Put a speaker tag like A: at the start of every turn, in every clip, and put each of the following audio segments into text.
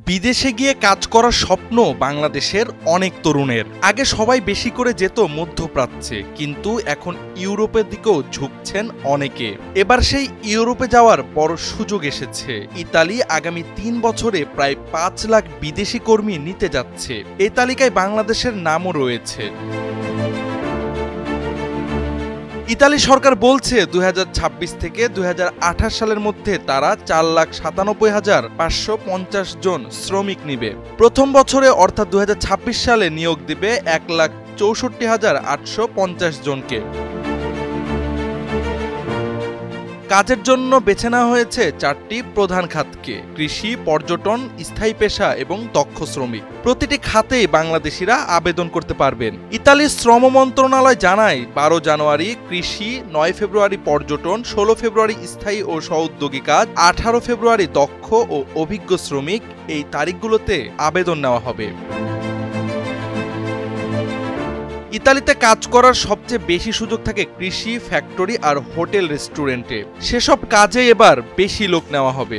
A: বিদেশে গিয়ে কাজ করার স্বপ্ন বাংলাদেশের অনেক তরুণের। আগে সবাই বেশি করে যেত মধ্যপ্রাচ্যে, কিন্তু এখন ইউরোপের দিকেও ঝুঁকছেন অনেকে। এবার সেই ইউরোপে যাওয়ার বড় সুযোগ এসেছে। ইতালি আগামী ৩ বছরে প্রায় ৫ লাখ বিদেশি কর্মী নিতে যাচ্ছে। এই তালিকায় বাংলাদেশের নামও রয়েছে। ইতালি সরকার বলছে ২০২৬ থেকে ২০২৮ সালের মধ্যে তারা ৪,৯৭,৫৫০ জন শ্রমিক নিবে। প্রথম বছরে অর্থাৎ ২০২৬ সালে নিয়োগ দিবে ১,৬৪,৮৫০ জনকে। কাজের জন্য বেছে নেওয়া হয়েছে ৪টি প্রধান খাতকে: কৃষি, পর্যটন, স্থায়ী পেশা এবং দক্ষ শ্রমিক। প্রতিটি খাতেই বাংলাদেশিরা আবেদন করতে পারবেন। ইতালির শ্রম মন্ত্রণালয় জানায় ১২ জানুয়ারি কৃষি, ৯ ফেব্রুয়ারি পর্যটন, ১৬ ফেব্রুয়ারি স্থায়ী ও সহোদ্যোগী কাজ, ১৮ ফেব্রুয়ারি দক্ষ ও অভিজ্ঞ শ্রমিক, এই তারিখগুলোতে আবেদন নেওয়া হবে। ইতালিতে কাজ করার সবচেয়ে বেশি সুযোগ থাকে কৃষি, ফ্যাক্টরি আর হোটেল রেস্টুরেন্টে। সেসব কাজে এবার বেশি লোক নেওয়া হবে।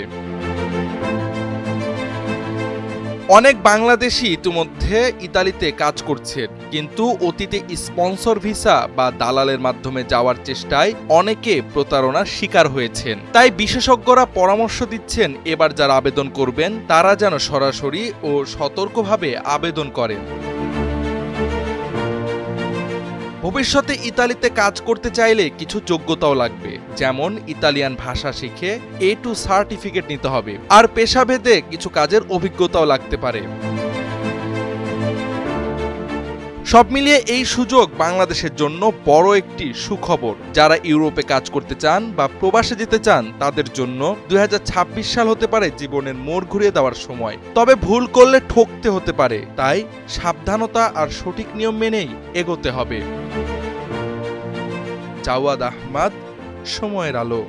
A: অনেক বাংলাদেশি ইতিমধ্যে ইতালিতে কাজ করছেন, কিন্তু অতীতে স্পন্সর ভিসা বা দালালের মাধ্যমে যাওয়ার চেষ্টায় অনেকে প্রতারণার শিকার হয়েছেন। তাই বিশেষজ্ঞরা পরামর্শ দিচ্ছেন এবার যারা আবেদন করবেন তারা যেন সরাসরি ও সতর্কভাবে আবেদন করেন। ভবিষ্যতে ইতালিতে কাজ করতে চাইলে কিছু যোগ্যতাও লাগবে, যেমন ইতালিয়ান ভাষা শিখে A2 সার্টিফিকেট নিতে হবে, আর পেশাভেদে কিছু কাজের অভিজ্ঞতাও লাগতে পারে। সব মিলিয়ে এই সুযোগ বাংলাদেশের জন্য বড় একটি সুখবর। যারা ইউরোপে কাজ করতে চান বা প্রবাসে যেতে চান তাদের জন্য ২০২৬ সাল হতে পারে জীবনের মোড় ঘুরিয়ে দেওয়ার সময়। তবে ভুল করলে ঠকতে হতে পারে, তাই সাবধানতা আর সঠিক নিয়ম মেনেই এগোতে হবে। জাওয়াদ আহমদ, সময়ের আলো।